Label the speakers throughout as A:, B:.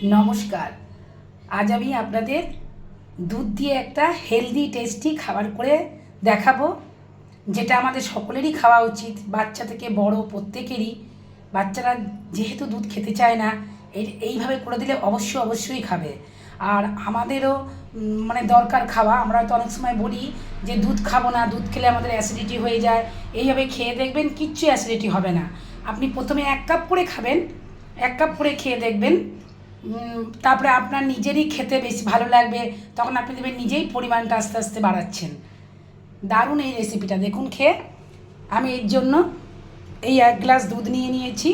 A: নমস্কার। আজ আমি আপনাদের দুধ দিয়ে একটা হেলদি টেস্টি খাবার করে দেখাবো, যেটা আমাদের সকলেরই খাওয়া উচিত, বাচ্চা থেকে বড় প্রত্যেকেরই। বাচ্চারা যেহেতু দুধ খেতে চায় না, এইভাবে করে দিলে অবশ্যই খাবে। আর আমাদেরও দরকার খাওয়া। আমরা তো অনেক সময় বলি যে দুধ খাবো না, দুধ খেলে আমাদের অ্যাসিডিটি হয়ে যায়। এইভাবে খেয়ে দেখবেন, কিচ্ছু অ্যাসিডিটি হবে না। আপনি প্রথমে 1 কাপ করে খাবেন, 1 কাপ করে খেয়ে দেখবেন। তারপরে আপনার নিজেরই খেতে বেশি ভালো লাগবে, তখন আপনি দেখবেন নিজেই পরিমাণটা আস্তে আস্তে বাড়াচ্ছেন। দারুণ এই রেসিপিটা, দেখুন খেয়ে। আমি এর জন্য এই 1 গ্লাস দুধ নিয়ে নিয়েছি,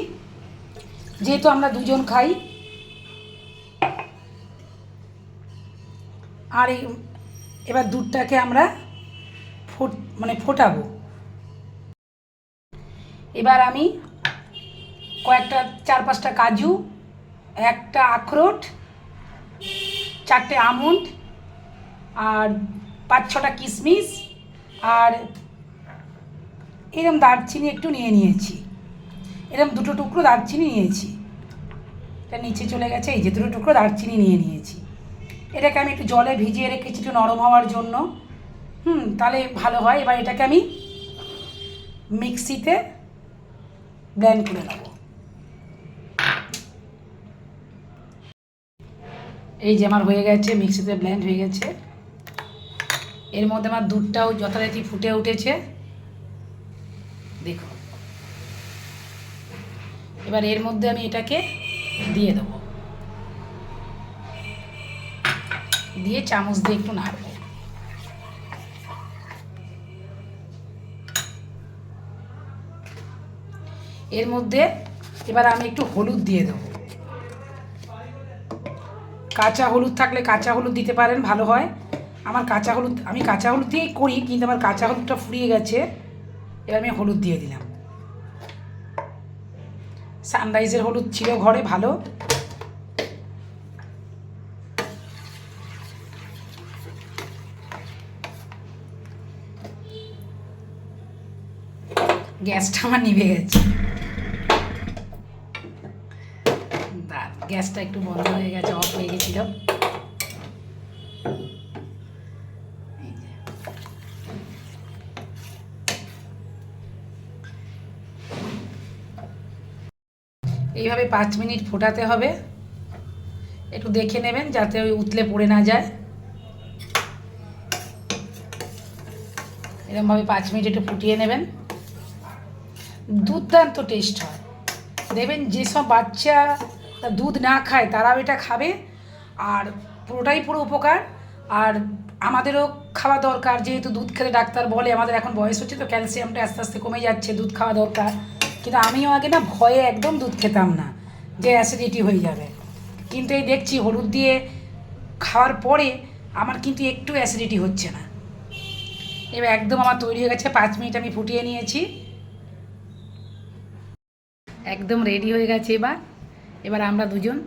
A: যেহেতু আমরা দুজন খাই। আর এবার দুধটাকে আমরা ফোটাবো। এবার আমি কয়েকটা 4-5টা কাজু, একটা আখরোট, 4টে আমন্ড, আর 5-6টা কিশমিশ, আর এরম দারচিনি একটু নিয়ে নিয়েছি। এরম 2টো টুকরো দারচিনি নিয়েছি। এটা নিচে চলে গেছে। এই যে 2টো টুকরো দারচিনি নিয়ে নিয়েছি। এটাকে আমি একটু জলে ভিজিয়ে রেখেছি একটু নরম হওয়ার জন্য। তাহলে ভালো হয়। এবার এটাকে আমি মিক্সিতে ব্লেন্ড করে নেব। এই যে আমার হয়ে গেছে, মিক্সিতে ব্লেন্ড হয়ে গেছে। এর মধ্যে আমার দুধটাও যথারীতি ফুটে উঠেছে, দেখো। এবার এর মধ্যে আমি এটাকে দিয়ে দেবো, দিয়ে চামচ দিয়ে একটু নাড়বো। এর মধ্যে এবার আমি একটু হলুদ দিয়ে দেবো। কাঁচা হলুদ থাকলে কাঁচা হলুদ দিতে পারেন, ভালো হয়। আমি কাঁচা হলুদ দিয়েই করি, কিন্তু আমার কাঁচা হলুদটা ফুরিয়ে গেছে। এবার আমি হলুদ দিয়ে দিলাম। সানরাইজের হলুদ ছিল ঘরে, ভালো। গ্যাসটা আমার নিভে গেছে। গ্যাসটা একটু বন্ধ হয়ে গেছে, অফ হয়ে গেছিল। এইভাবে 5 মিনিট ফোটাতে হবে। একটু দেখে নেবেন যাতে ওই উতলে পড়ে না যায়। এরকমভাবে 5 মিনিট একটু ফুটিয়ে নেবেন। দুর্দান্ত টেস্ট হয়। দেখবেন যেসব বাচ্চা দুধ না খায় তারাও এটা খাবে, আর পুরো উপকার। আর আমাদেরও খাওয়া দরকার, যেহেতু দুধ খেলে ডাক্তার বলে, আমাদের এখন বয়স হচ্ছে তো ক্যালসিয়ামটা আস্তে আস্তে কমে যাচ্ছে, দুধ খাওয়া দরকার। কিন্তু আমিও আগে না ভয়ে একদম দুধ খেতাম না, যে অ্যাসিডিটি হয়ে যাবে। কিন্তু এই দেখছি হলুদ দিয়ে খাওয়ার পরে আমার কিন্তু একটু অ্যাসিডিটি হচ্ছে না। এবার একদম আমার তৈরি হয়ে গেছে। 5 মিনিট আমি ফুটিয়ে নিয়েছি, একদম রেডি হয়ে গেছে। এবার আমরা দুজন